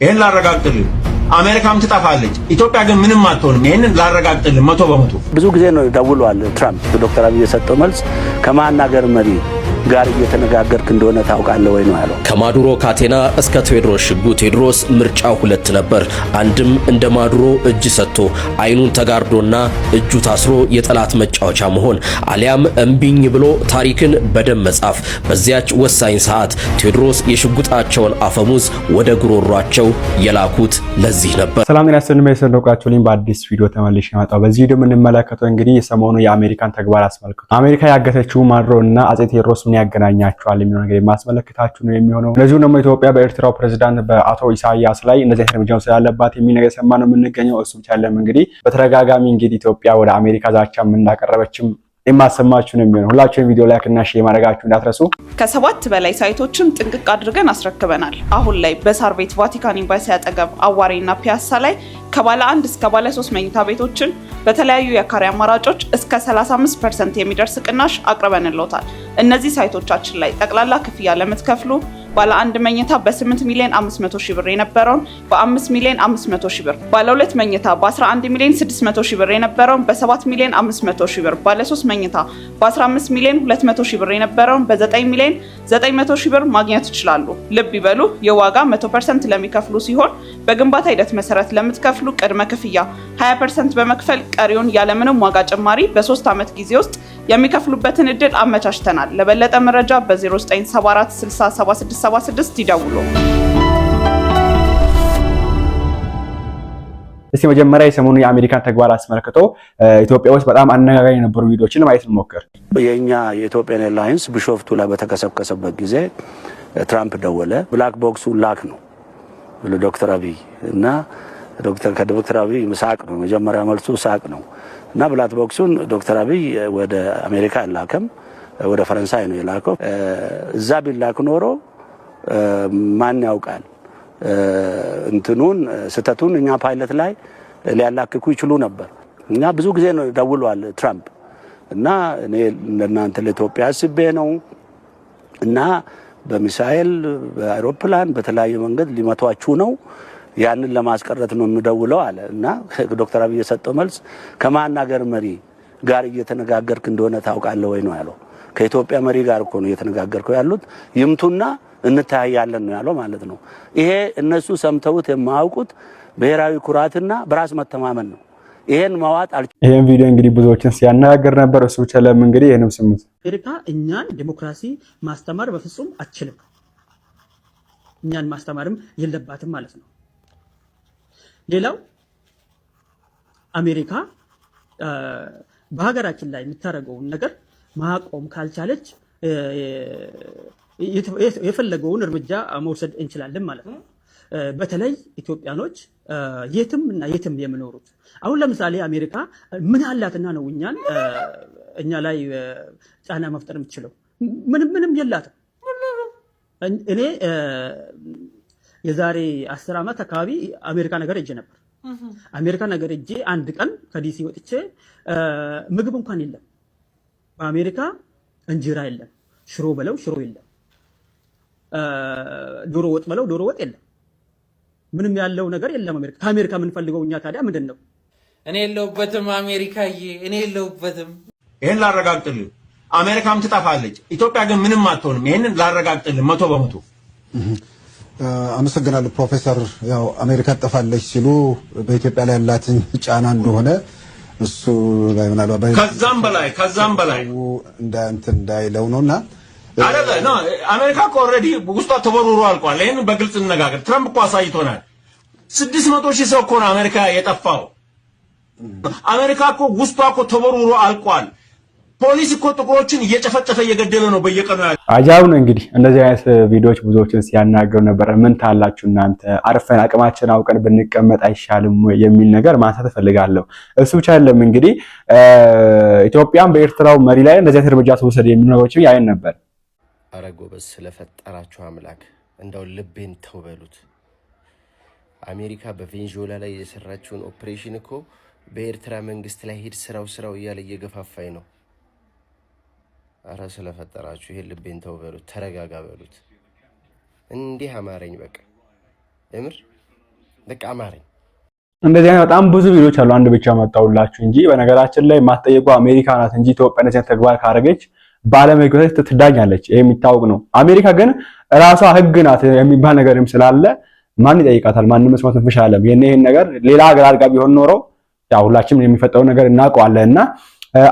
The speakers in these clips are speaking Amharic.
ይሄን ላረጋግጥልህ አሜሪካም ትጠፋለች ኢትዮጵያ ግን ምንም አትሆንም ይሄን ላረጋግጥልህ 100%። ብዙ ጊዜ ነው ደውሏል ትራምፕ ዶክተር አብይ የሰጠው መልስ ከማናገር መሪ ጋር እየተነጋገርክ እንደሆነ ታውቃለህ ወይ ነው ያለው። ከማዱሮ ካቴና እስከ ቴዎድሮስ ሽጉ ቴዎድሮስ ምርጫው ሁለት ነበር። አንድም እንደ ማዱሮ እጅ ሰጥቶ አይኑን ተጋርዶና እጁ ታስሮ የጠላት መጫወቻ መሆን አሊያም እምቢኝ ብሎ ታሪክን በደም መጻፍ። በዚያች ወሳኝ ሰዓት ቴዎድሮስ የሽጉጣቸውን አፈሙዝ ወደ ጉሮሯቸው የላኩት ለዚህ ነበር። ሰላም ጤና ይስጥልኝ በሰንዶቃችሁልኝ በአዲስ ቪዲዮ ተመልሼ መጣሁ። በዚህ ቪዲዮ የምንመለከተው እንግዲህ የሰሞኑ የአሜሪካን ተግባር አስመልክቶ አሜሪካ ያገተችው ማዱሮ እና አጼ ቴዎድሮስ ምን ያገናኛቸዋል የሚለው ነገር የማስመለከታችሁ ነው የሚሆነው። ለዚሁ ደግሞ ኢትዮጵያ በኤርትራው ፕሬዝዳንት በአቶ ኢሳያስ ላይ እንደዚህ እርምጃውን ስላለባት የሚል ነገር ሰማነው የምንገኘው። እሱ ብቻ አይደለም እንግዲህ በተደጋጋሚ እንግዲህ ኢትዮጵያ ወደ አሜሪካ ዛቻ እንዳቀረበችም የማሰማችሁ ነው የሚሆነው። ሁላችሁም ቪዲዮ ላይክ እና ሼር ማድረጋችሁ እንዳትረሱ። ከ7 በላይ ሳይቶችን ጥንቅቅ አድርገን አስረክበናል። አሁን ላይ በሳር ቤት ቫቲካን ኤምባሲ አጠገብ አዋሬና ፒያሳ ላይ ከባለ 1 እስከ ባለ 3 መኝታ ቤቶችን በተለያዩ የካሬ አማራጮች እስከ 35% የሚደርስ ቅናሽ አቅርበንልዎታል። እነዚህ ሳይቶቻችን ላይ ጠቅላላ ክፍያ ለምትከፍሉ ባለ 1 መኝታ በ8 ሚሊዮን 500 ሺህ ብር የነበረውን በ5 ሚሊዮን 500 ሺህ ብር፣ ባለ 2 መኝታ በ11 ሚሊዮን 600 ሺህ ብር የነበረውን በ7 ሚሊዮን 500 ሺህ ብር፣ ባለ 3 መኝታ በ15 ሚሊዮን 200 ሺህ ብር የነበረውን በ9 ሚሊዮን 900 ሺህ ብር ማግኘት ይችላሉ። ልብ ይበሉ፣ የዋጋ 100% ለሚከፍሉ ሲሆን በግንባታ ሂደት መሰረት ለምትከፍሉ ቅድመ ክፍያ 20% በመክፈል ቀሪውን ያለምንም ዋጋ ጭማሪ በ3 ዓመት ጊዜ ውስጥ የሚከፍሉበትን እድል አመቻችተናል። ለበለጠ መረጃ በ0974 60 7676 ይደውሉ። እስቲ መጀመሪያ የሰሞኑ የአሜሪካን ተግባር አስመልክቶ ኢትዮጵያ ውስጥ በጣም አነጋጋሪ የነበሩ ቪዲዮዎችን ማየት እንሞክር። የኛ የኢትዮጵያን ኤርላይንስ ቢሾፍቱ ላይ በተከሰከሰበት ጊዜ ትራምፕ ደወለ። ብላክ ቦክሱ ላክ ነው ለዶክተር አብይ እና ዶክተር አብይ ሳቅ ነው መጀመሪያ መልሱ ሳቅ ነው እና ብላክ ቦክሱን ዶክተር አብይ ወደ አሜሪካ አላከም፣ ወደ ፈረንሳይ ነው የላከው። እዛ ቢላክ ኖሮ ማን ያውቃል እንትኑን ስተቱን እኛ ፓይለት ላይ ሊያላክኩ ይችሉ ነበር። እኛ ብዙ ጊዜ ነው ደውሏል ትራምፕ እና እኔ ለእናንተ ለኢትዮጵያ አስቤ ነው እና በሚሳኤል በአውሮፕላን በተለያየ መንገድ ሊመቷችሁ ነው ያንን ለማስቀረት ነው የምደውለው አለ እና ዶክተር አብይ የሰጠው መልስ ከማናገር መሪ ጋር እየተነጋገርክ እንደሆነ ታውቃለህ ወይ ነው ያለው። ከኢትዮጵያ መሪ ጋር እኮ ነው እየተነጋገርከው ያሉት ይምቱና እንታያያለን ነው ያለው ማለት ነው። ይሄ እነሱ ሰምተውት የማያውቁት ብሔራዊ ኩራትና በራስ መተማመን ነው። ይሄን ማዋጥ ይሄን ቪዲዮ እንግዲህ ብዙዎችን ሲያነጋግር ነበር። እሱ ቸለም እንግዲህ ይሄንም ስሙት። አሜሪካ እኛን ዲሞክራሲ ማስተማር በፍጹም አትችልም፣ እኛን ማስተማርም የለባትም ማለት ነው። ሌላው አሜሪካ በሀገራችን ላይ የምታደርገውን ነገር ማቆም ካልቻለች የፈለገውን እርምጃ መውሰድ እንችላለን ማለት ነው። በተለይ ኢትዮጵያኖች የትም እና የትም የሚኖሩት አሁን ለምሳሌ አሜሪካ ምን አላትና ነው እኛ ላይ ጫና መፍጠር የምትችለው? ምንም የላትም። እኔ የዛሬ 10 ዓመት አካባቢ አሜሪካ ነገር ሄጄ ነበር። አሜሪካ ነገር ሄጄ አንድ ቀን ከዲሲ ወጥቼ ምግብ እንኳን የለም በአሜሪካ እንጀራ የለም፣ ሽሮ በለው ሽሮ የለም፣ ዶሮ ወጥ በለው ዶሮ ወጥ የለም፣ ምንም ያለው ነገር የለም አሜሪካ። ከአሜሪካ የምንፈልገው እኛ ታዲያ ምንድን ነው? እኔ የለሁበትም አሜሪካዬ፣ እኔ የለሁበትም። ይሄን ላረጋግጥልህ አሜሪካም ትጠፋለች ኢትዮጵያ ግን ምንም አትሆንም ይሄን ላረጋግጥልህ 100%። አመሰግናለሁ ፕሮፌሰር። ያው አሜሪካ ትጠፋለች ሲሉ በኢትዮጵያ ላይ ያላትን ጫና እንደሆነ እሱ ላይ ምናልባት ከዛም በላይ እንዳይለው ነውና አይደለ ነው። አሜሪካ እኮ ኦልሬዲ ውስጧ ተወሩሮ አልቋል። ይሄን በግልጽ እንነጋገር። ትራምፕ እኮ አሳይቶናል። 600,000 ሰው እኮ ነው አሜሪካ የጠፋው። አሜሪካ እኮ ውስጧ እኮ ተወሩሮ አልቋል። ፖሊስ እኮ ጥቁሮችን እየጨፈጨፈ እየገደለ ነው በየቀኑ ያለው። አጃብ ነው እንግዲህ እንደዚህ አይነት ቪዲዮዎች ብዙዎችን ሲያናገሩ ነበር። ምን ታላችሁ እናንተ አርፈን አቅማችን አውቀን ብንቀመጥ አይሻልም የሚል ነገር ማንሳት እፈልጋለሁ። እሱ ብቻ አይደለም እንግዲህ ኢትዮጵያም በኤርትራው መሪ ላይ እንደዚህ አይነት እርምጃ ተወሰደ የሚሉ ነገሮችን ያየን ነበር። አረ ጎበዝ ስለፈጠራችሁ አምላክ እንደው ልቤን ተውበሉት። አሜሪካ በቬንዙዌላ ላይ የሰራችውን ኦፕሬሽን እኮ በኤርትራ መንግስት ላይ ሄድ ስራው እያለ እየገፋፋኝ ነው። አረ ስለፈጠራችሁ ይሄ ልቤን ተውበሉት፣ ተረጋጋ በሉት። እንዲህ አማረኝ በቃ እምር በቃ አማረኝ። እንደዚህ አይነት በጣም ብዙ ቪዲዮዎች አሉ። አንድ ብቻ መጣውላችሁ እንጂ በነገራችን ላይ ማስጠየቁ አሜሪካ ናት እንጂ ኢትዮጵያ እንደዚህ ተግባር ካረገች በዓለም ሕግ ትዳኛለች። ይሄ የሚታወቅ ነው። አሜሪካ ግን ራሷ ሕግ ናት የሚባል ነገርም ስላለ ማን ይጠይቃታል? ማንም መስማት እንፈሻለም። ይሄን ነገር ሌላ ሀገር አድርጋ ቢሆን ኖሮ ያው ሁላችንም የሚፈጠው ነገር እናውቀዋለንና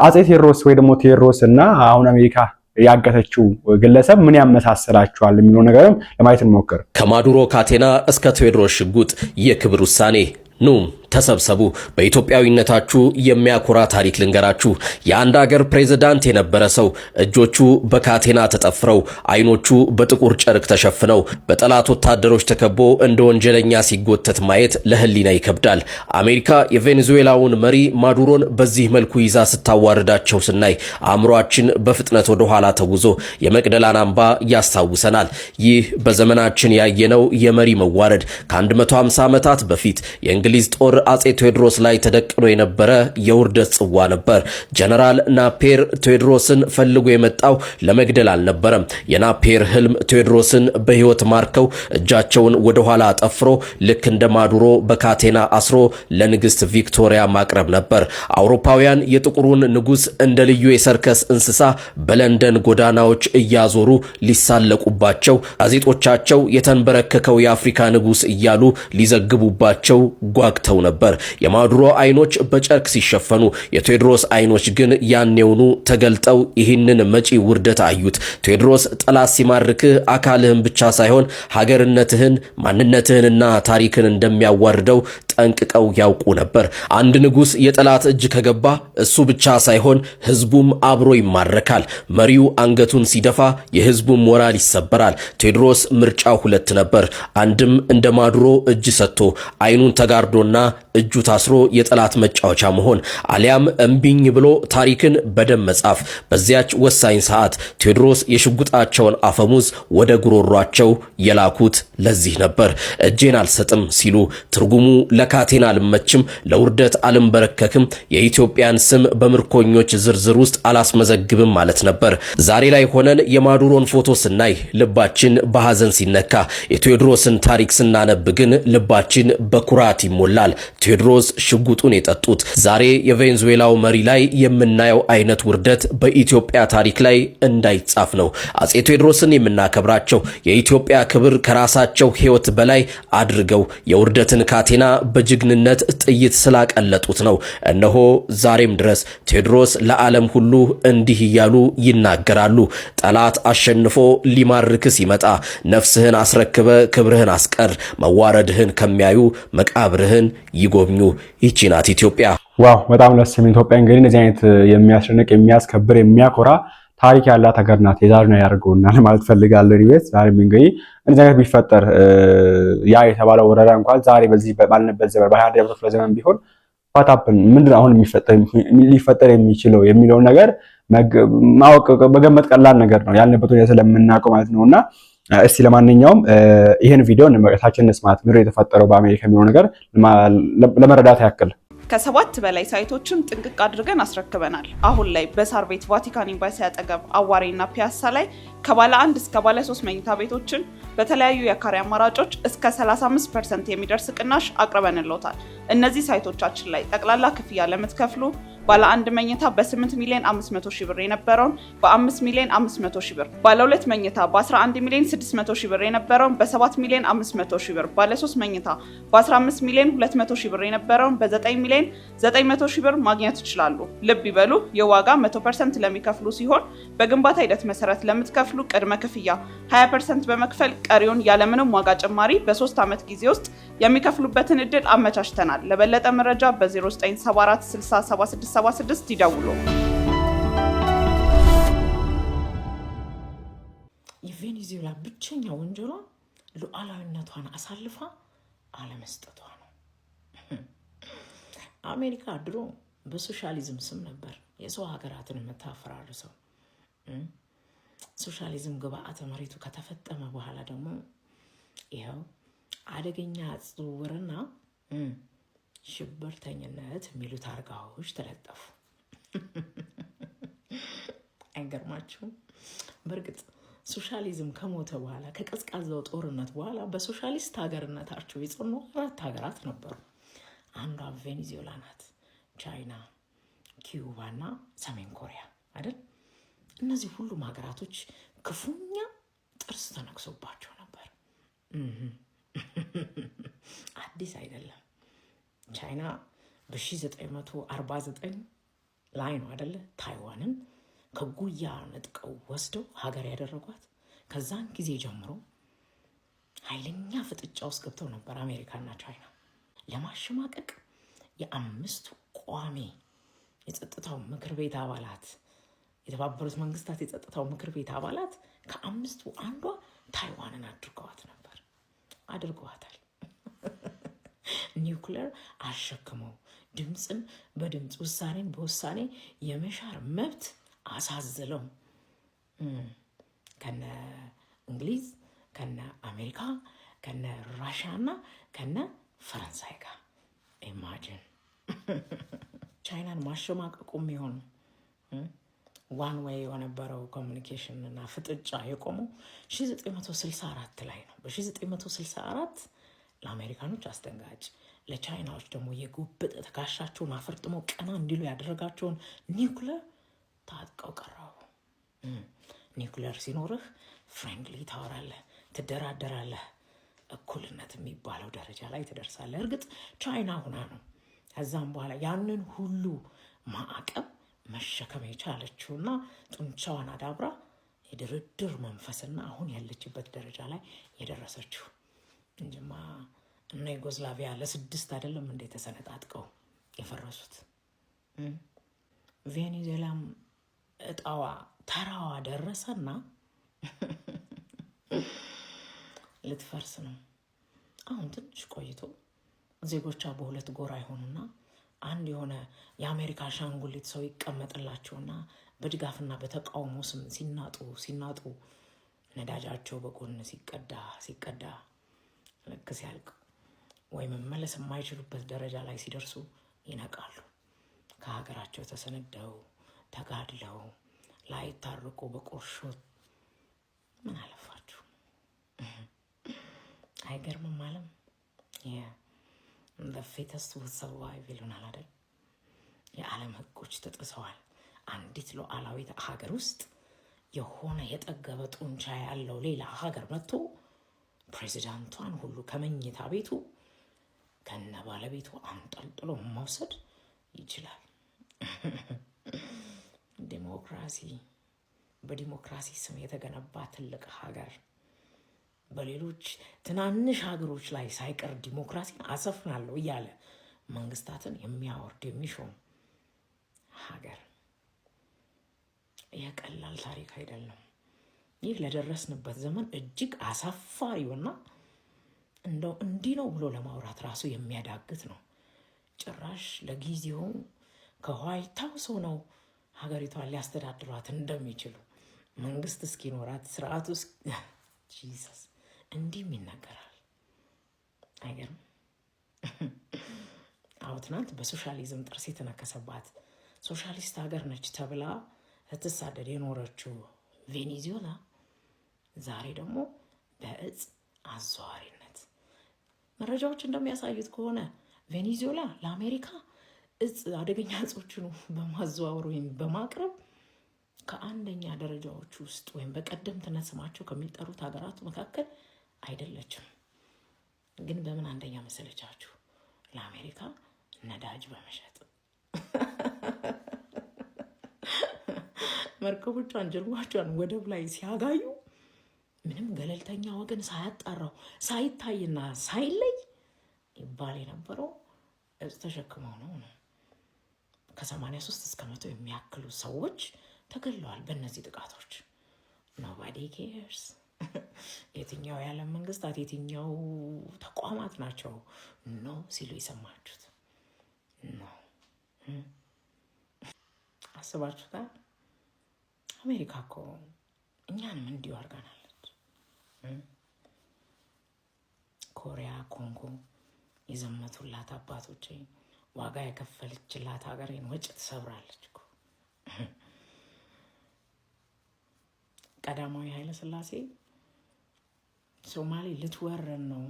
አጼ ቴዎድሮስ ወይ ደግሞ ቴዎድሮስ እና አሁን አሜሪካ ያገተችው ግለሰብ ምን ያመሳሰላቸዋል የሚለው ነገርም ለማየት እንሞክር። ከማዱሮ ካቴና እስከ ቴዎድሮስ ሽጉጥ የክብር ውሳኔ ኑ ተሰብሰቡ። በኢትዮጵያዊነታችሁ የሚያኮራ ታሪክ ልንገራችሁ። የአንድ ሀገር ፕሬዝዳንት የነበረ ሰው እጆቹ በካቴና ተጠፍረው አይኖቹ በጥቁር ጨርቅ ተሸፍነው በጠላት ወታደሮች ተከቦ እንደ ወንጀለኛ ሲጎተት ማየት ለህሊና ይከብዳል። አሜሪካ የቬኔዙዌላውን መሪ ማዱሮን በዚህ መልኩ ይዛ ስታዋርዳቸው ስናይ አእምሯችን በፍጥነት ወደ ኋላ ተጉዞ የመቅደላን አምባ ያስታውሰናል። ይህ በዘመናችን ያየነው የመሪ መዋረድ ከ150 ዓመታት በፊት የእንግሊዝ ጦር አጼ ቴዎድሮስ ላይ ተደቅኖ የነበረ የውርደት ጽዋ ነበር። ጀነራል ናፔር ቴዎድሮስን ፈልጎ የመጣው ለመግደል አልነበረም። የናፔር ህልም ቴዎድሮስን በህይወት ማርከው እጃቸውን ወደ ኋላ አጠፍሮ ልክ እንደ ማዱሮ በካቴና አስሮ ለንግስት ቪክቶሪያ ማቅረብ ነበር። አውሮፓውያን የጥቁሩን ንጉስ እንደ ልዩ የሰርከስ እንስሳ በለንደን ጎዳናዎች እያዞሩ ሊሳለቁባቸው፣ ጋዜጦቻቸው የተንበረከከው የአፍሪካ ንጉስ እያሉ ሊዘግቡባቸው ጓግተው ነበር። የማዱሮ አይኖች በጨርቅ ሲሸፈኑ የቴዎድሮስ አይኖች ግን ያኔውኑ ተገልጠው ይህንን መጪ ውርደት አዩት። ቴዎድሮስ ጠላት ሲማርክህ አካልህን ብቻ ሳይሆን ሀገርነትህን፣ ማንነትህንና ታሪክን እንደሚያዋርደው ጠንቅቀው ያውቁ ነበር። አንድ ንጉስ የጠላት እጅ ከገባ እሱ ብቻ ሳይሆን ህዝቡም አብሮ ይማረካል። መሪው አንገቱን ሲደፋ የህዝቡም ሞራል ይሰበራል። ቴዎድሮስ ምርጫው ሁለት ነበር። አንድም እንደ ማዱሮ እጅ ሰጥቶ አይኑን ተጋርዶና እጁ ታስሮ የጠላት መጫወቻ መሆን፣ አሊያም እምቢኝ ብሎ ታሪክን በደም መጻፍ። በዚያች ወሳኝ ሰዓት ቴዎድሮስ የሽጉጣቸውን አፈሙዝ ወደ ጉሮሯቸው የላኩት ለዚህ ነበር። እጄን አልሰጥም ሲሉ ትርጉሙ ለካቴና አልመችም፣ ለውርደት አልንበረከክም፣ የኢትዮጵያን ስም በምርኮኞች ዝርዝር ውስጥ አላስመዘግብም ማለት ነበር። ዛሬ ላይ ሆነን የማዱሮን ፎቶ ስናይ ልባችን በሐዘን ሲነካ፣ የቴዎድሮስን ታሪክ ስናነብ ግን ልባችን በኩራት ይሞላል። ቴዎድሮስ ሽጉጡን የጠጡት ዛሬ የቬኔዙዌላው መሪ ላይ የምናየው አይነት ውርደት በኢትዮጵያ ታሪክ ላይ እንዳይጻፍ ነው። አጼ ቴዎድሮስን የምናከብራቸው የኢትዮጵያ ክብር ከራሳቸው ሕይወት በላይ አድርገው የውርደትን ካቴና በጅግንነት ጥይት ስላቀለጡት ነው። እነሆ ዛሬም ድረስ ቴዎድሮስ ለዓለም ሁሉ እንዲህ እያሉ ይናገራሉ። ጠላት አሸንፎ ሊማርክ ሲመጣ ነፍስህን አስረክበ ክብርህን አስቀር፣ መዋረድህን ከሚያዩ መቃብርህን ይጎብኙ። ይቺ ናት ኢትዮጵያ። ዋው በጣም ደስ የሚል ኢትዮጵያ። እንግዲህ እንደዚህ አይነት የሚያስደንቅ የሚያስከብር የሚያኮራ ታሪክ ያላት ሀገር ናት። የዛሬ ነው ያደርገውናል ማለት ፈልጋለሁ። ሪቤት ዛሬም እንግዲህ እንደዚህ አይነት ቢፈጠር ያ የተባለው ወረራ እንኳን ዛሬ በዚህ ባልንበት ዘመን በ20ኛው ክፍለ ዘመን ቢሆን ፋታፕን ምንድን አሁን ሊፈጠር የሚችለው የሚለውን ነገር ማወቅ በገመት ቀላል ነገር ነው። ያልንበት ሁኔታ ስለምናውቀው ማለት ነውና እስቲ ለማንኛውም ይሄን ቪዲዮ እንመለከታችን እንስማት። ምንድነው የተፈጠረው በአሜሪካ የሚለው ነገር ለመረዳት ያክል ከ7 በላይ ሳይቶችን ጥንቅቅ አድርገን አስረክበናል። አሁን ላይ በሳር ቤት ቫቲካን ኤምባሲ አጠገብ አዋሬና ፒያሳ ላይ ከባለ 1 እስከ ባለ 3 መኝታ ቤቶችን በተለያዩ የካሬ አማራጮች እስከ 35% የሚደርስ ቅናሽ አቅርበንልዎታል። እነዚህ ሳይቶቻችን ላይ ጠቅላላ ክፍያ ለምትከፍሉ ባለ 1 መኝታ በ8 ሚሊዮን 500 ሺህ ብር የነበረውን በ5 ሚሊዮን 500 ሺህ ብር፣ ባለ 2 መኝታ በ11 ሚሊዮን 600 ሺህ ብር የነበረውን በ7 ሚሊዮን 500 ሺህ ብር፣ ባለ 3 መኝታ በ15 ሚሊዮን 200 ሺህ ብር የነበረውን በ9 ሚሊዮን 900 ሺህ ብር ማግኘት ይችላሉ። ልብ ይበሉ፣ የዋጋ 100% ለሚከፍሉ ሲሆን በግንባታ ሂደት መሰረት ለምትከፍሉ ቅድመ ክፍያ 20% በመክፈል ቀሪውን ያለምንም ዋጋ ጭማሪ በ3 ዓመት ጊዜ ውስጥ የሚከፍሉበትን እድል አመቻችተናል። ለበለጠ መረጃ በ0974 607676 ይደውሉ። የቬኔዙዌላ ብቸኛ ወንጀሏ ሉዓላዊነቷን አሳልፋ አለመስጠቷ ነው። አሜሪካ ድሮ በሶሻሊዝም ስም ነበር የሰው ሀገራትን የምታፈራርሰው። ሶሻሊዝም ግብዓተ መሬቱ ከተፈጠመ በኋላ ደግሞ ይኸው አደገኛ ዝውውርና ሽብርተኝነት የሚሉት አርጋዎች ተለጠፉ። አይገርማችሁም? በእርግጥ ሶሻሊዝም ከሞተ በኋላ ከቀዝቃዛው ጦርነት በኋላ በሶሻሊስት ሀገርነታቸው የጸኑ 4 ሀገራት ነበሩ። አንዷ ቬኔዙዌላ ናት፣ ቻይና፣ ኪዩባ እና ሰሜን ኮሪያ አይደል? እነዚህ ሁሉም ሀገራቶች ክፉኛ ጥርስ ተነክሶባቸው ነበር። አዲስ አይደለም። ቻይና በ1949 ላይ ነው አይደለ ታይዋንን ከጉያ ነጥቀው ወስደው ሀገር ያደረጓት። ከዛን ጊዜ ጀምሮ ኃይለኛ ፍጥጫ ውስጥ ገብተው ነበር አሜሪካና ቻይና ለማሸማቀቅ። የ5 ቋሚ የጸጥታው ምክር ቤት አባላት የተባበሩት መንግስታት የጸጥታው ምክር ቤት አባላት ከ5ቱ አንዷ ታይዋንን አድርገዋታል። ኒውክሌር አሸክመው ድምፅን በድምፅ ውሳኔን በውሳኔ የመሻር መብት አሳዝለው ከነ እንግሊዝ ከነ አሜሪካ ከነ ራሽያ እና ከነ ፈረንሳይ ጋር ኢማጂን ቻይናን ማሸማቀቁ የሚሆን ዋን ዌይ የነበረው ኮሚኒኬሽን እና ፍጥጫ የቆመው 1964 ላይ ነው። በ1964 ለአሜሪካኖች አስደንጋጭ፣ ለቻይናዎች ደግሞ የጉብጥ ተካሻቸውን አፈርጥመው ቀና እንዲሉ ያደረጋቸውን ኒውክሌር ታጥቀው ቀረቡ። ኒውክሌር ሲኖርህ ፍሬንድሊ ታወራለህ፣ ትደራደራለህ፣ እኩልነት የሚባለው ደረጃ ላይ ትደርሳለህ። እርግጥ ቻይና ሁና ነው ከዛም በኋላ ያንን ሁሉ ማዕቀብ መሸከም የቻለችውና ጡንቻዋን አዳብራ የድርድር መንፈስና አሁን ያለችበት ደረጃ ላይ የደረሰችው እንጂማ እና ዩጎስላቪያ ለ6 አይደለም እንደ ተሰነጣጥቀው የፈረሱት። ቬኔዙዌላም እጣዋ ተራዋ ደረሰና ልትፈርስ ነው። አሁን ትንሽ ቆይቶ ዜጎቿ በሁለት ጎራ ይሆኑና አንድ የሆነ የአሜሪካ አሻንጉሊት ሰው ይቀመጥላቸውና በድጋፍና በተቃውሞ ስም ሲናጡ ነዳጃቸው በጎን ሲቀዳ ልክ ሲያልቅ ወይ መመለስ የማይችሉበት ደረጃ ላይ ሲደርሱ ይነቃሉ። ከሀገራቸው ተሰነደው ተጋድለው ላይታረቁ በቁርሾ ምን አለፋችሁ። አይገርምም? አለም the fittest will survive ይሉናል አይደል? የዓለም ህጎች ተጥሰዋል። አንዲት ሉዓላዊት ሀገር ውስጥ የሆነ የጠገበ ጡንቻ ያለው ሌላ ሀገር መጥቶ ፕሬዚዳንቷን ሁሉ ከመኝታ ቤቱ ከነ ባለቤቱ አንጠልጥሎ መውሰድ ይችላል። ዲሞክራሲ በዲሞክራሲ ስም የተገነባ ትልቅ ሀገር በሌሎች ትናንሽ ሀገሮች ላይ ሳይቀር ዲሞክራሲን አሰፍናለሁ እያለ መንግስታትን የሚያወርድ የሚሾም ሀገር የቀላል ታሪክ አይደለም። ይህ ለደረስንበት ዘመን እጅግ አሳፋሪውና እንደው እንዲህ ነው ብሎ ለማውራት ራሱ የሚያዳግት ነው። ጭራሽ ለጊዜው ከዋይት ሀውስ ሆነው ሀገሪቷን ሊያስተዳድሯት እንደሚችሉ መንግስት እስኪኖራት ስርዓቱ ጂሰስ እንዲህም ይናገራል። አይገርም? አሁን ትናንት በሶሻሊዝም ጥርስ የተነከሰባት ሶሻሊስት ሀገር ነች ተብላ ስትሳደድ የኖረችው ቬኔዙዌላ ዛሬ ደግሞ በእጽ አዘዋሪነት መረጃዎች እንደሚያሳዩት ከሆነ ቬኔዙዌላ ለአሜሪካ እጽ አደገኛ እጾችን በማዘዋወር ወይም በማቅረብ ከአንደኛ ደረጃዎች ውስጥ ወይም በቀደምትነት ስማቸው ከሚጠሩት ሀገራት መካከል አይደለችም። ግን በምን አንደኛ መሰለቻችሁ? ለአሜሪካ ነዳጅ በመሸጥ መርከቦቿን ጀልባቿን ወደብ ላይ ሲያጋዩ ምንም ገለልተኛ ወገን ሳያጣራው ሳይታይና ሳይለይ ይባል የነበረው እጽ ተሸክመው ነው። ከ83 እስከ 100 የሚያክሉ ሰዎች ተገለዋል በእነዚህ ጥቃቶች። ኖባዲ ኬርስ። የትኛው የዓለም መንግስታት የትኛው ተቋማት ናቸው ኖ ሲሉ የሰማችሁት? ኖ አስባችሁታል? አሜሪካ እኮ እኛንም እንዲሁ አድርጋናለች። ኮሪያ፣ ኮንጎ የዘመቱላት አባቶች ዋጋ የከፈለችላት ሀገሬን ወጭ ትሰብራለች እኮ። ቀዳማዊ ኃይለ ሥላሴ ሶማሌ ልትወረን ነው፣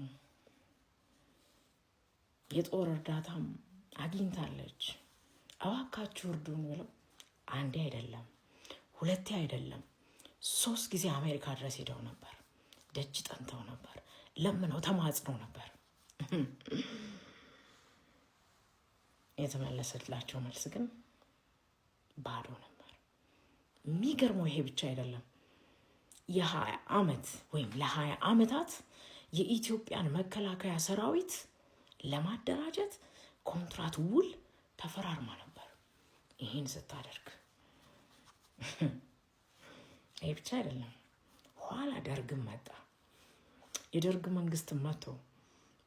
የጦር እርዳታም አግኝታለች፣ እባካችሁ እርዱን ብለው አንዴ አይደለም 2 አይደለም 3 ጊዜ አሜሪካ ድረስ ሄደው ነበር። ደጅ ጠንተው ነበር፣ ለምነው ተማጽነው ነበር። የተመለሰላቸው መልስ ግን ባዶ ነበር። የሚገርመው ይሄ ብቻ አይደለም። የ20 ዓመት ወይም ለ20 ዓመታት የኢትዮጵያን መከላከያ ሰራዊት ለማደራጀት ኮንትራት ውል ተፈራርማ ነበር። ይሄን ስታደርግ ይሄ ብቻ አይደለም። ኋላ ደርግም መጣ። የደርግ መንግስት መጥቶ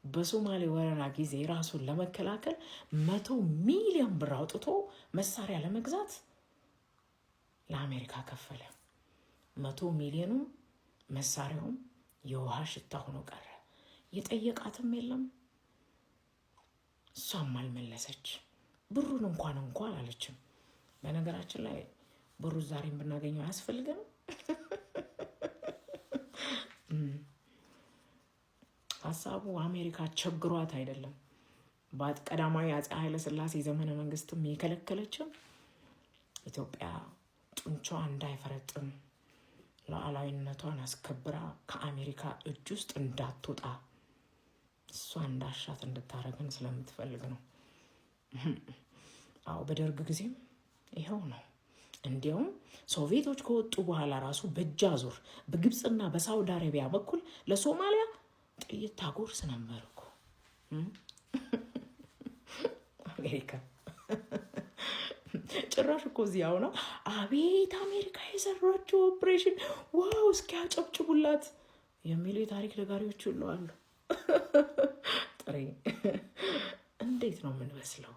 በሶማሌ ወረራ ጊዜ ራሱን ለመከላከል 100 ሚሊዮን ብር አውጥቶ መሳሪያ ለመግዛት ለአሜሪካ ከፈለ። 100 ሚሊዮኑ መሳሪያውም የውሃ ሽታ ሆኖ ቀረ። የጠየቃትም የለም፣ እሷም አልመለሰች። ብሩን እንኳን አላለችም። በነገራችን ላይ ብሩ ዛሬም ብናገኘው አያስፈልገንም። ሀሳቡ አሜሪካ ቸግሯት አይደለም። በቀዳማዊ አፄ ኃይለ ሥላሴ ዘመነ መንግስትም የከለከለችም ኢትዮጵያ ጡንቻዋ እንዳይፈረጥም ሉዓላዊነቷን አስከብራ ከአሜሪካ እጅ ውስጥ እንዳትወጣ እሷ እንዳሻት እንድታረገን ስለምትፈልግ ነው። አዎ በደርግ ጊዜም ይኸው ነው። እንዲያውም ሶቪየቶች ከወጡ በኋላ ራሱ በእጅ አዙር በግብፅና በሳውዲ አረቢያ በኩል ለሶማሊያ ጥይት ታጎርስ ነበር እኮ አሜሪካ። ጭራሽ እኮ እዚያው ነው አቤት አሜሪካ የሰራችው ኦፕሬሽን ዋው እስኪያጨብጭቡላት የሚሉ የታሪክ ነጋሪዎች ሁሉ አሉ። ጥሬ እንዴት ነው የምንመስለው?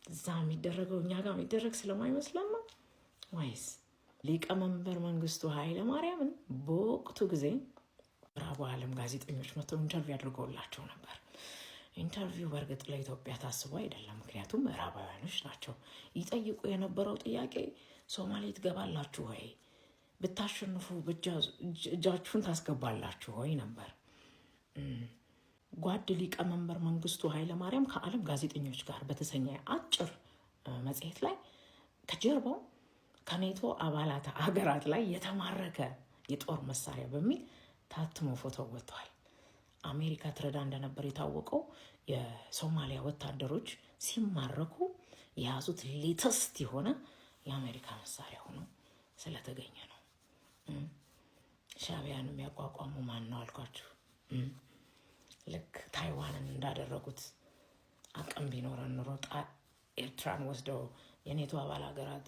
እዛ የሚደረገው እኛ ጋር የሚደረግ ስለማይመስለን ነው ወይስ? ሊቀመንበር መንግስቱ ኃይለ ማርያምን በወቅቱ ጊዜ ምዕራቡ ዓለም ጋዜጠኞች መጥተው ኢንተርቪው አድርገውላቸው ነበር። ኢንተርቪው በእርግጥ ለኢትዮጵያ ታስቦ አይደለም፣ ምክንያቱም ምዕራባውያኖች ናቸው። ይጠይቁ የነበረው ጥያቄ ሶማሌ ትገባላችሁ ወይ፣ ብታሸንፉ እጃችሁን ታስገባላችሁ ወይ ነበር። ጓድ ሊቀመንበር መንግስቱ ኃይለ ማርያም ከዓለም ጋዜጠኞች ጋር በተሰኘ አጭር መጽሔት ላይ ከጀርባው ከኔቶ አባላት ሀገራት ላይ የተማረከ የጦር መሳሪያ በሚል ታትሞ ፎቶ ወጥቷል። አሜሪካ ትረዳ እንደነበር የታወቀው የሶማሊያ ወታደሮች ሲማረኩ የያዙት ሌተስት የሆነ የአሜሪካ መሳሪያ ሆኖ ስለተገኘ ነው። ሻዕቢያን የሚያቋቋሙ ማን ነው አልኳችሁ? ልክ ታይዋንን እንዳደረጉት አቅም ቢኖረን ኑሮ ኤርትራን ወስደው የኔቶ አባል ሀገራት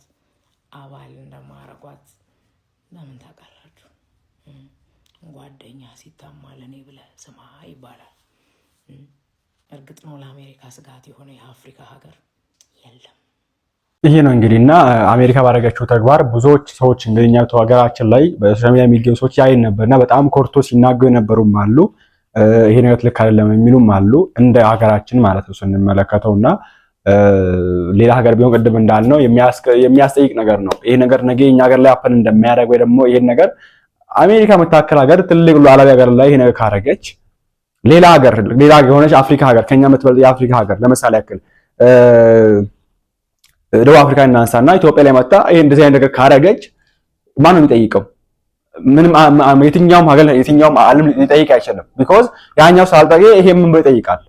አባል እንደማያረጓት ለምን ታውቃላችሁ? ጓደኛ ሲታማ ለኔ ብለህ ስማ ይባላል። እርግጥ ነው ለአሜሪካ ስጋት የሆነ የአፍሪካ ሀገር የለም። ይሄ ነው እንግዲህና አሜሪካ ባደረገችው ተግባር ብዙዎች ሰዎች እንግዲህ እኛ ሀገራችን ላይ በሶሻል ሚዲያ የሚገኙ ሰዎች ያይን ነበርና በጣም ኮርቶ ሲናገሩ የነበሩም አሉ። ይሄ ነገር ልክ አይደለም የሚሉም አሉ። እንደ ሀገራችን ማለት ነው ስንመለከተውና ሌላ ሀገር ቢሆን ቅድም እንዳልነው የሚያስጠይቅ ነገር ነው። ይሄ ነገር ነገ እኛ ሀገር ላይ አፕን እንደሚያደርግ ወይ ደግሞ ይሄን ነገር አሜሪካ መታከል ሀገር ትልቅ ሉዓላዊ ሀገር ላይ ይሄ ነገር ካረገች ሌላ ሀገር የሆነች አፍሪካ ሀገር ከኛ የምትበልጥ የአፍሪካ ሀገር ለምሳሌ ያክል ደቡብ አፍሪካ እናንሳና ኢትዮጵያ ላይ መጣ ይሄ እንደዚህ አይነት ነገር ካረገች ማን ነው የሚጠይቀው? ምንም የትኛውም ሀገር የትኛውም ዓለም ሊጠይቅ አይችልም። ቢኮዝ ያኛው ሳልጠየቀ ይሄ ምን ይጠይቃል?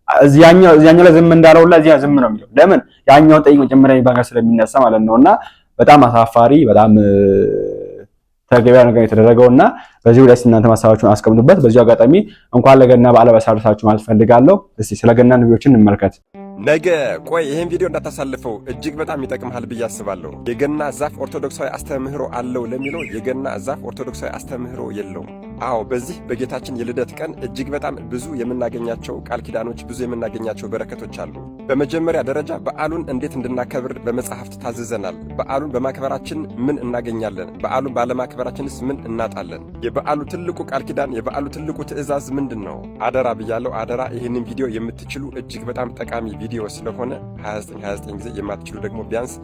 እዚያኛው ላይ ዝም እንዳለው ሁላ እዚያ ዝም ነው የሚለው። ለምን ያኛውን ጠይቅ መጀመሪያ ይባጋ ስለሚነሳ ማለት ነውና በጣም አሳፋሪ በጣም ተገቢያ ነገር የተደረገውና በዚህ ላይ እናንተ ማሳባችሁን አስቀምጡበት። በዚህ አጋጣሚ እንኳን ለገና በዓል በሳርታችሁ ማለት ፈልጋለሁ። እስቲ ስለ ገና ንቢዎችን እንመልከት። ነገ ቆይ ይሄን ቪዲዮ እንዳታሳልፈው እጅግ በጣም ይጠቅምሃል ብዬ አስባለሁ። የገና ዛፍ ኦርቶዶክሳዊ አስተምህሮ አለው ለሚለው የገና ዛፍ ኦርቶዶክሳዊ አስተምህሮ የለውም። አዎ በዚህ በጌታችን የልደት ቀን እጅግ በጣም ብዙ የምናገኛቸው ቃል ኪዳኖች፣ ብዙ የምናገኛቸው በረከቶች አሉ። በመጀመሪያ ደረጃ በዓሉን እንዴት እንድናከብር በመጽሐፍት ታዝዘናል። በዓሉን በማክበራችን ምን እናገኛለን? በዓሉን ባለማክበራችንስ ምን እናጣለን? የበዓሉ ትልቁ ቃል ኪዳን፣ የበዓሉ ትልቁ ትእዛዝ ምንድን ነው? አደራ ብያለሁ፣ አደራ። ይህንን ቪዲዮ የምትችሉ እጅግ በጣም ጠቃሚ ቪዲዮ ስለሆነ 29 ጊዜ የማትችሉ ደግሞ ቢያንስ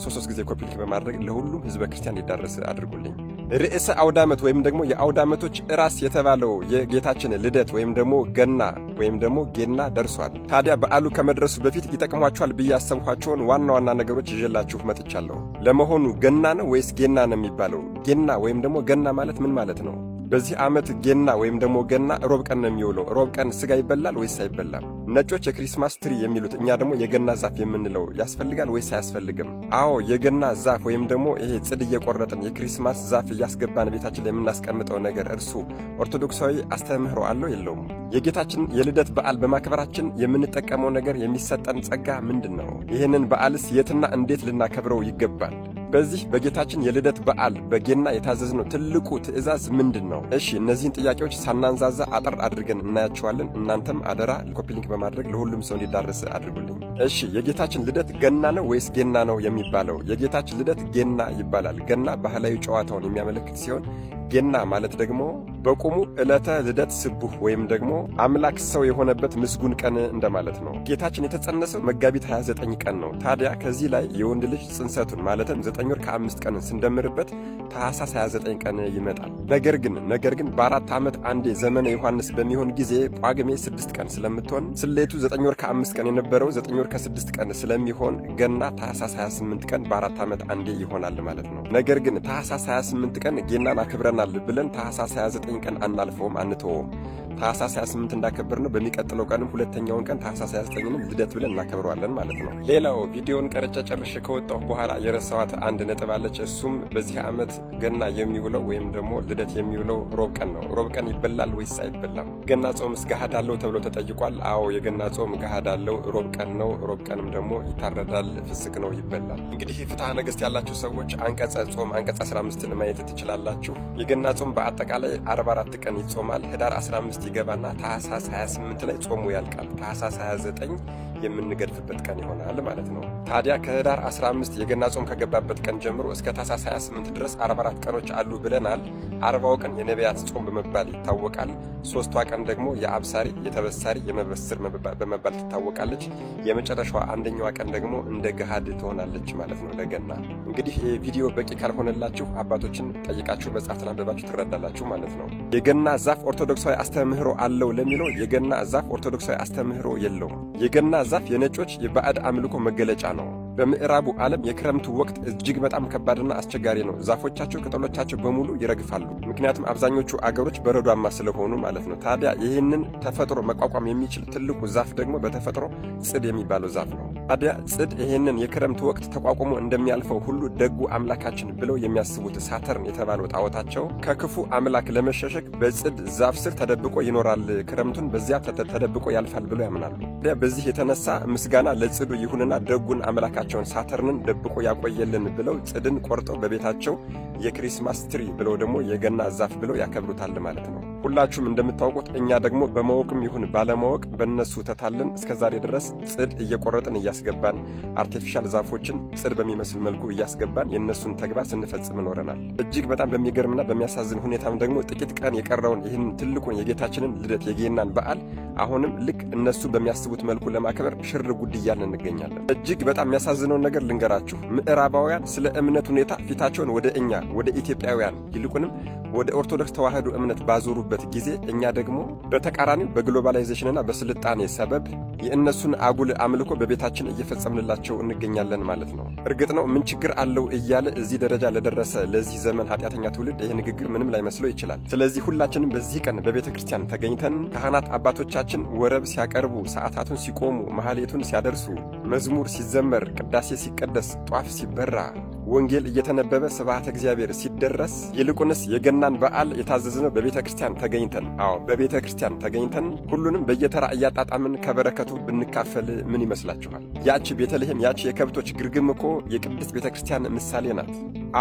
3 ጊዜ ኮፒ ሊንክ በማድረግ ለሁሉም ህዝበ ክርስቲያን ሊዳረስ አድርጉልኝ። ርዕሰ አውደ ዓመት ወይም ደግሞ የአውደ ዓመቶች ራስ የተባለው የጌታችን ልደት ወይም ደግሞ ገና ወይም ደግሞ ጌና ደርሷል። ታዲያ በዓሉ ከመድረሱ በፊት ይጠቅሟችኋል ብዬ ያሰብኳቸውን ዋና ዋና ነገሮች ይዤላችሁ መጥቻለሁ። ለመሆኑ ገና ነው ወይስ ጌና ነው የሚባለው? ጌና ወይም ደግሞ ገና ማለት ምን ማለት ነው? በዚህ ዓመት ጌና ወይም ደግሞ ገና ሮብ ቀን ነው የሚውለው። ሮብ ቀን ስጋ ይበላል ወይስ አይበላም? ነጮች የክሪስማስ ትሪ የሚሉት እኛ ደግሞ የገና ዛፍ የምንለው ያስፈልጋል ወይስ አያስፈልግም? አዎ የገና ዛፍ ወይም ደግሞ ይሄ ጽድ እየቆረጥን የክሪስማስ ዛፍ እያስገባን ቤታችን ላይ የምናስቀምጠው ነገር እርሱ ኦርቶዶክሳዊ አስተምህሮ አለው የለውም? የጌታችን የልደት በዓል በማክበራችን የምንጠቀመው ነገር የሚሰጠን ጸጋ ምንድን ነው? ይህንን በዓልስ የትና እንዴት ልናከብረው ይገባል? በዚህ በጌታችን የልደት በዓል በጌና የታዘዝነው ትልቁ ትእዛዝ ምንድን ነው? እሺ እነዚህን ጥያቄዎች ሳናንዛዛ አጠር አድርገን እናያቸዋለን። እናንተም አደራ ኮፒ ሊንክ በማድረግ ለሁሉም ሰው እንዲዳረስ አድርጉልኝ። እሺ የጌታችን ልደት ገና ነው ወይስ ጌና ነው የሚባለው? የጌታችን ልደት ጌና ይባላል። ገና ባህላዊ ጨዋታውን የሚያመለክት ሲሆን ጌና ማለት ደግሞ በቁሙ ዕለተ ልደት ስቡህ ወይም ደግሞ አምላክ ሰው የሆነበት ምስጉን ቀን እንደማለት ነው። ጌታችን የተጸነሰው መጋቢት 29 ቀን ነው። ታዲያ ከዚህ ላይ የወንድ ልጅ ጽንሰቱን ማለትም 9 ወር ከ5 ቀን ስንደምርበት ታኅሳስ 29 ቀን ይመጣል። ነገር ግን በ4 ዓመት አንዴ ዘመነ ዮሐንስ በሚሆን ጊዜ ጳጉሜ 6 ቀን ስለምትሆን ስሌቱ 9 ወር ከ5 ቀን የነበረው 9 ወር ከ6 ቀን ስለሚሆን ገና ታኅሳስ 28 ቀን በ4 ዓመት አንዴ ይሆናል ማለት ነው። ነገር ግን ታኅሳስ 28 ቀን ጌናን አክብረናል ብለን ታኅሳስ 29 ቀን አናልፈውም፣ አንተወውም። ታኅሳስ 28 እንዳከበርነው በሚቀጥለው ቀንም ሁለተኛውን ቀን ታኅሳስ 29ን ልደት ብለን እናከብረዋለን ማለት ነው። ሌላው ቪዲዮን ቀርጬ ጨርሼ ከወጣሁ በኋላ የረሳኋት አንድ ነጥብ አለች። እሱም በዚህ ዓመት ገና የሚውለው ወይም ደግሞ ልደት የሚውለው ሮብ ቀን ነው። ሮብ ቀን ይበላል ወይስ አይበላም? ገና ጾምስ ገሃድ አለው ተብሎ ተጠይቋል። አዎ የገና ጾም ገሃድ አለው። ሮብ ቀን ነው። ሮብ ቀንም ደግሞ ይታረዳል፣ ፍስክ ነው፣ ይበላል። እንግዲህ ፍትሐ ነገሥት ያላችሁ ሰዎች አንቀጸ ጾም አንቀጽ 15ን ማየት ትችላላችሁ። የገና ጾም በአጠቃላይ 44 ቀን ይጾማል። ህዳር 15 ይገባና ታኅሳስ 28 ላይ ጾሙ ያልቃል። ታኅሳስ 29 የምንገድፍበት ቀን ይሆናል ማለት ነው። ታዲያ ከህዳር 15 የገና ጾም ከገባበት ቀን ጀምሮ እስከ ታኅሳስ 28 ድረስ 44 ቀኖች አሉ ብለናል። 40ው ቀን የነቢያት ጾም በመባል ይታወቃል። 3ቷ ቀን ደግሞ የአብሳሪ፣ የተበሳሪ፣ የመበስር በመባል ትታወቃለች። የመጨረሻዋ አንደኛዋ ቀን ደግሞ እንደ ገሃድ ትሆናለች ማለት ነው ለገና። እንግዲህ ቪዲዮ በቂ ካልሆነላችሁ አባቶችን ጠይቃችሁ መጽሐፍትን አንብባችሁ ትረዳላችሁ ማለት ነው። የገና ዛፍ ኦርቶዶክሳዊ አስተምህሮ አለው ለሚለው የገና ዛፍ ኦርቶዶክሳዊ አስተምህሮ የለውም። የገና ዛፍ የነጮች የባዕድ አምልኮ መገለጫ ነው። በምዕራቡ ዓለም የክረምቱ ወቅት እጅግ በጣም ከባድና አስቸጋሪ ነው። ዛፎቻቸው፣ ቅጠሎቻቸው በሙሉ ይረግፋሉ። ምክንያቱም አብዛኞቹ አገሮች በረዷማ ስለሆኑ ማለት ነው። ታዲያ ይህንን ተፈጥሮ መቋቋም የሚችል ትልቁ ዛፍ ደግሞ በተፈጥሮ ጽድ የሚባለው ዛፍ ነው። ታዲያ ጽድ ይህንን የክረምቱ ወቅት ተቋቁሞ እንደሚያልፈው ሁሉ ደጉ አምላካችን ብለው የሚያስቡት ሳተርን የተባለው ጣዖታቸው ከክፉ አምላክ ለመሸሸግ በጽድ ዛፍ ስር ተደብቆ ይኖራል፣ ክረምቱን በዚያ ተደብቆ ያልፋል ብለው ያምናሉ። ታዲያ በዚህ የተነሳ ምስጋና ለጽዱ ይሁንና ደጉን አምላካቸውን ሳተርንን ደብቆ ያቆየልን ብለው ጽድን ቆርጠው በቤታቸው የክሪስማስ ትሪ ብለው ደግሞ የገና ዛፍ ብለው ያከብሩታል ማለት ነው። ሁላችሁም እንደምታውቁት እኛ ደግሞ በማወቅም ይሁን ባለማወቅ በእነሱ ተታለን እስከዛሬ ድረስ ጽድ እየቆረጥን እያስገባን አርቲፊሻል ዛፎችን ጽድ በሚመስል መልኩ እያስገባን የእነሱን ተግባር ስንፈጽም ኖረናል። እጅግ በጣም በሚገርምና በሚያሳዝን ሁኔታም ደግሞ ጥቂት ቀን የቀረውን ይህን ትልቁን የጌታችንን ልደት የጌናን በዓል አሁንም ልክ እነሱ በሚያስቡት መልኩ ለማክበር ሽር ጉድ እያልን እንገኛለን። እጅግ በጣም የሚያሳዝነውን ነገር ልንገራችሁ። ምዕራባውያን ስለ እምነት ሁኔታ ፊታቸውን ወደ እኛ ወደ ኢትዮጵያውያን ይልቁንም ወደ ኦርቶዶክስ ተዋህዶ እምነት ባዞሩበት ጊዜ እኛ ደግሞ በተቃራኒው በግሎባላይዜሽንና በስልጣኔ ሰበብ የእነሱን አጉል አምልኮ በቤታችን እየፈጸምንላቸው እንገኛለን ማለት ነው። እርግጥ ነው ምን ችግር አለው እያለ እዚህ ደረጃ ለደረሰ ለዚህ ዘመን ኃጢአተኛ ትውልድ ይህ ንግግር ምንም ላይመስለው ይችላል። ስለዚህ ሁላችንም በዚህ ቀን በቤተ ክርስቲያን ተገኝተን ካህናት አባቶቻችን ወረብ ሲያቀርቡ፣ ሰዓታቱን ሲቆሙ፣ መሐሌቱን ሲያደርሱ፣ መዝሙር ሲዘመር፣ ቅዳሴ ሲቀደስ፣ ጧፍ ሲበራ፣ ወንጌል እየተነበበ ስብሐተ እግዚአብሔር ሲደረስ ይልቁንስ የገናን በዓል የታዘዝነው በቤተ ክርስቲያን ተገኝተን፣ አዎ በቤተ ክርስቲያን ተገኝተን ሁሉንም በየተራ እያጣጣምን ከበረከቱ ብንካፈል ምን ይመስላችኋል? ያቺ ቤተልሔም፣ ያቺ የከብቶች ግርግም እኮ የቅድስት ቤተ ክርስቲያን ምሳሌ ናት።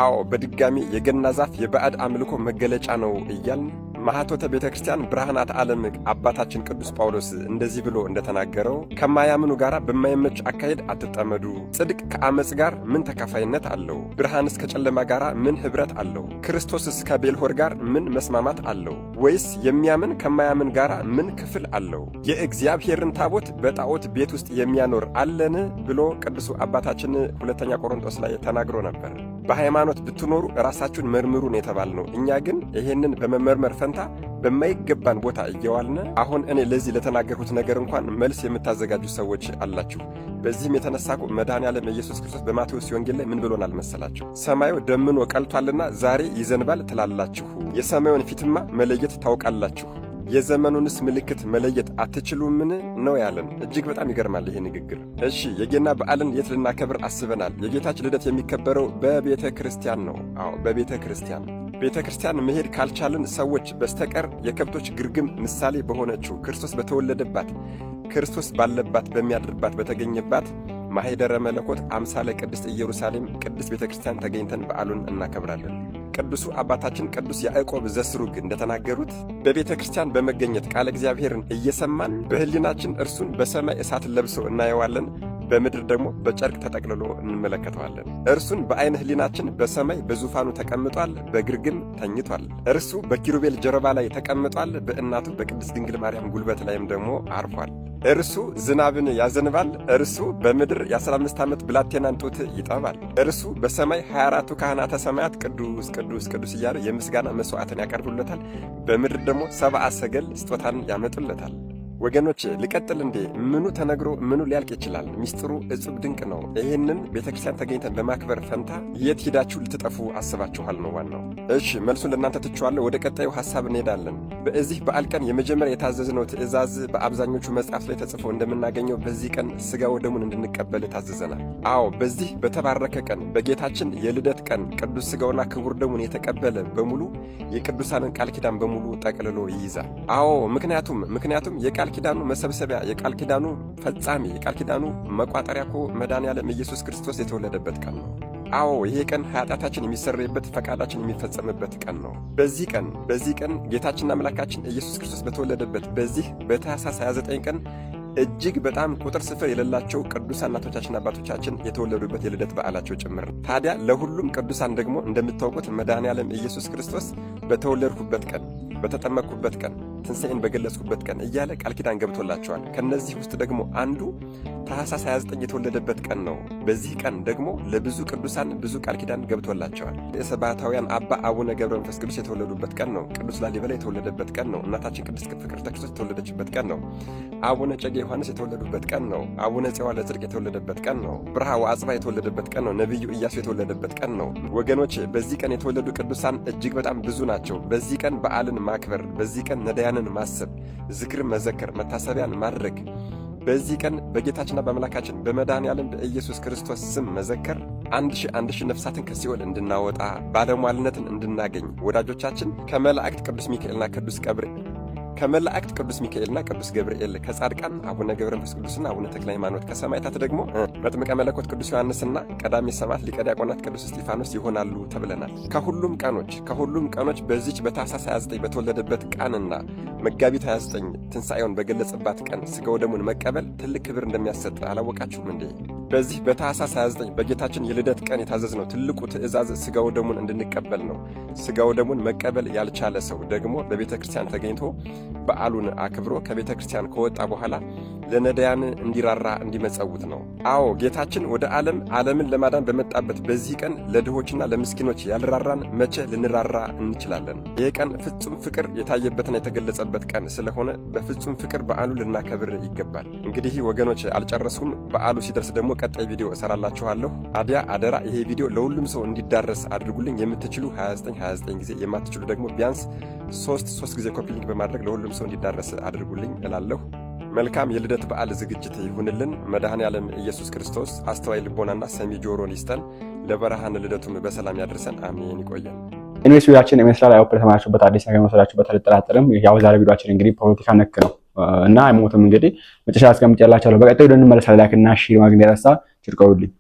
አዎ በድጋሚ የገና ዛፍ የባዕድ አምልኮ መገለጫ ነው እያልን ማኅቶተ ቤተክርስቲያን ብርሃናት ዓለም አባታችን ቅዱስ ጳውሎስ እንደዚህ ብሎ እንደተናገረው ከማያምኑ ጋር በማይመች አካሄድ አትጠመዱ። ጽድቅ ከአመጽ ጋር ምን ተካፋይነት አለው? ብርሃንስ ከጨለማ ጋር ምን ኅብረት አለው? ክርስቶስስ ከቤልሆር ጋር ምን መስማማት አለው? ወይስ የሚያምን ከማያምን ጋር ምን ክፍል አለው? የእግዚአብሔርን ታቦት በጣዖት ቤት ውስጥ የሚያኖር አለን ብሎ ቅዱሱ አባታችን ሁለተኛ ቆሮንቶስ ላይ ተናግሮ ነበር። በሃይማኖት ብትኖሩ ራሳችሁን መርምሩን የተባልነው እኛ ግን ይሄንን በመመርመር ፈንታ በማይገባን ቦታ እየዋልን አሁን እኔ ለዚህ ለተናገርኩት ነገር እንኳን መልስ የምታዘጋጁ ሰዎች አላችሁ። በዚህም የተነሳ መድኃኔዓለም ኢየሱስ ክርስቶስ በማቴዎስ ወንጌል ላይ ምን ብሎናል መሰላችሁ? ሰማዩ ደምኖ ቀልቷልና ዛሬ ይዘንባል ትላላችሁ፣ የሰማዩን ፊትማ መለየት ታውቃላችሁ፣ የዘመኑንስ ምልክት መለየት አትችሉምን ነው ያለን። እጅግ በጣም ይገርማል ይሄ ንግግር። እሺ የገና በዓልን የት ልናከብር አስበናል? የጌታችን ልደት የሚከበረው በቤተ ክርስቲያን ነው። አዎ በቤተ ክርስቲያን። ቤተ ክርስቲያን መሄድ ካልቻልን ሰዎች በስተቀር የከብቶች ግርግም ምሳሌ በሆነችው ክርስቶስ በተወለደባት ክርስቶስ ባለባት በሚያድርባት በተገኘባት ማኅደረ መለኮት አምሳለ ቅድስት ኢየሩሳሌም ቅድስት ቤተ ክርስቲያን ተገኝተን በዓሉን እናከብራለን። ቅዱሱ አባታችን ቅዱስ ያዕቆብ ዘስሩግ እንደተናገሩት በቤተ ክርስቲያን በመገኘት ቃለ እግዚአብሔርን እየሰማን በሕሊናችን እርሱን በሰማይ እሳት ለብሶ እናየዋለን፣ በምድር ደግሞ በጨርቅ ተጠቅልሎ እንመለከተዋለን። እርሱን በዓይነ ሕሊናችን በሰማይ በዙፋኑ ተቀምጧል፣ በግርግም ተኝቷል። እርሱ በኪሩቤል ጀርባ ላይ ተቀምጧል፣ በእናቱ በቅድስት ድንግል ማርያም ጉልበት ላይም ደግሞ አርፏል። እርሱ ዝናብን ያዘንባል፣ እርሱ በምድር የ15 ዓመት ብላቴናን ጡት ይጠባል። እርሱ በሰማይ 24ቱ ካህናተ ሰማያት ቅዱስ ቅዱስ ቅዱስ እያሉ የምስጋና መሥዋዕትን ያቀርቡለታል፣ በምድር ደግሞ 70 ሰገል ስጦታን ያመጡለታል። ወገኖች ልቀጥል እንዴ? ምኑ ተነግሮ ምኑ ሊያልቅ ይችላል? ሚስጥሩ እጹብ ድንቅ ነው። ይህንን ቤተክርስቲያን ተገኝተን በማክበር ፈንታ የት ሄዳችሁ ልትጠፉ አስባችኋል ነው ዋናው። እሺ መልሱን ለእናንተ ትቼዋለሁ። ወደ ቀጣዩ ሐሳብ እንሄዳለን። በዚህ በዓል ቀን የመጀመሪያ የታዘዝነው ትእዛዝ በአብዛኞቹ መጽሐፍ ላይ ተጽፎ እንደምናገኘው በዚህ ቀን ሥጋ ወደሙን እንድንቀበል ታዘዘናል። አዎ በዚህ በተባረከ ቀን በጌታችን የልደት ቀን ቅዱስ ሥጋውና ክቡር ደሙን የተቀበለ በሙሉ የቅዱሳንን ቃል ኪዳን በሙሉ ጠቅልሎ ይይዛል። አዎ ምክንያቱም የቃል ኪዳኑ መሰብሰቢያ የቃል ኪዳኑ ፈጻሚ የቃል ኪዳኑ መቋጠሪያ እኮ መድኃኔዓለም ኢየሱስ ክርስቶስ የተወለደበት ቀን ነው። አዎ ይሄ ቀን ኃጢአታችን የሚሰረይበት ፈቃዳችን የሚፈጸምበት ቀን ነው። በዚህ ቀን ጌታችንና አምላካችን ኢየሱስ ክርስቶስ በተወለደበት በዚህ በታኅሳስ 29 ቀን እጅግ በጣም ቁጥር ስፍር የሌላቸው ቅዱሳን እናቶቻችን አባቶቻችን የተወለዱበት የልደት በዓላቸው ጭምር ነው። ታዲያ ለሁሉም ቅዱሳን ደግሞ እንደምታውቁት መድኃኔዓለም ኢየሱስ ክርስቶስ በተወለድኩበት ቀን፣ በተጠመቅኩበት ቀን፣ ትንሣኤን በገለጽኩበት ቀን እያለ ቃል ኪዳን ገብቶላቸዋል። ከነዚህ ውስጥ ደግሞ አንዱ ታኅሳስ 29 የተወለደበት ቀን ነው። በዚህ ቀን ደግሞ ለብዙ ቅዱሳን ብዙ ቃል ኪዳን ገብቶላቸዋል። የሰባታውያን አባ አቡነ ገብረ መንፈስ ቅዱስ የተወለዱበት ቀን ነው። ቅዱስ ላሊበላ የተወለደበት ቀን ነው። እናታችን ቅድስት ፍቅርተ ክርስቶስ የተወለደችበት ቀን ነው። አቡነ እጨጌ ዮሐንስ የተወለዱበት ቀን ነው። አቡነ ጽዋ ለጽድቅ የተወለደበት ቀን ነው። ብርሃ ወአጽባ የተወለደበት ቀን ነው። ነቢዩ ኢያሱ የተወለደበት ቀን ነው። ወገኖች በዚህ ቀን የተወለዱ ቅዱሳን እጅግ በጣም ብዙ ናቸው። በዚህ ቀን በዓልን ማክበር፣ በዚህ ቀን ነዳያንን ማሰብ፣ ዝክርን መዘከር፣ መታሰቢያን ማድረግ፣ በዚህ ቀን በጌታችንና በአምላካችን በመድኃኔዓለም በኢየሱስ ክርስቶስ ስም መዘከር 1000 ነፍሳትን ከሲኦል እንድናወጣ ባለሟልነትን እንድናገኝ ወዳጆቻችን ከመላእክት ቅዱስ ሚካኤልና ቅዱስ ገብርኤል ከጻድቃን አቡነ ገብረ መንፈስ ቅዱስና አቡነ ተክለ ሃይማኖት ከሰማዕታት ደግሞ መጥምቀ መለኮት ቅዱስ ዮሐንስና ቀዳሜ ሰማዕት ሊቀ ዲያቆናት ቅዱስ እስጢፋኖስ ይሆናሉ ተብለናል። ከሁሉም ቀኖች በዚች በታኅሳስ 29 በተወለደበት ቀንና መጋቢት 29 ትንሣኤውን በገለጸባት ቀን ሥጋው ደሙን መቀበል ትልቅ ክብር እንደሚያሰጥ አላወቃችሁም እንዴ? በዚህ በታኅሳስ 29 በጌታችን የልደት ቀን የታዘዝነው ትልቁ ትእዛዝ ሥጋው ደሙን እንድንቀበል ነው። ሥጋው ደሙን መቀበል ያልቻለ ሰው ደግሞ በቤተ ክርስቲያን ተገኝቶ በዓሉን አክብሮ ከቤተ ክርስቲያን ከወጣ በኋላ ለነዳያን እንዲራራ እንዲመጸውት ነው። አዎ ጌታችን ወደ ዓለምን ለማዳን በመጣበት በዚህ ቀን ለድሆችና ለምስኪኖች ያልራራን መቼ ልንራራ እንችላለን? ይህ ቀን ፍጹም ፍቅር የታየበትና የተገለጸበት ቀን ስለሆነ በፍጹም ፍቅር በዓሉ ልናከብር ይገባል። እንግዲህ ወገኖች አልጨረስኩም። በዓሉ ሲደርስ ደግሞ ቀጣይ ቪዲዮ እሰራላችኋለሁ። አደራ ይሄ ቪዲዮ ለሁሉም ሰው እንዲዳረስ አድርጉልኝ። የምትችሉ 29 ጊዜ፣ የማትችሉ ደግሞ ቢያንስ 3 ጊዜ ኮፒ ሊንክ በማድረግ ለሁሉም ሰው እንዲዳረስ አድርጉልኝ እላለሁ። መልካም የልደት በዓል ዝግጅት ይሁንልን። መድኃኔዓለም ኢየሱስ ክርስቶስ አስተዋይ ልቦናና ሰሚ ጆሮን ይስጠን። ለብርሃነ ልደቱም በሰላም ያድርሰን። አሜን። ይቆየን። ኢንዌስት ቪዲዮአችን የመስራል አይወፕ ተማራችሁበት አዲስ ነገር መስራችሁበት አልጠራጠርም። ያው ዛሬ ቪዲዮአችን እንግዲህ ፖለቲካ ነክ ነው እና አይሞትም እንግዲህ መጨረሻ አስቀምጬላችኋለሁ። በቀጣዩ እንመለሳለን። ላይክ እና ሼር ማግኘት ያረሳ ጭርቆውልኝ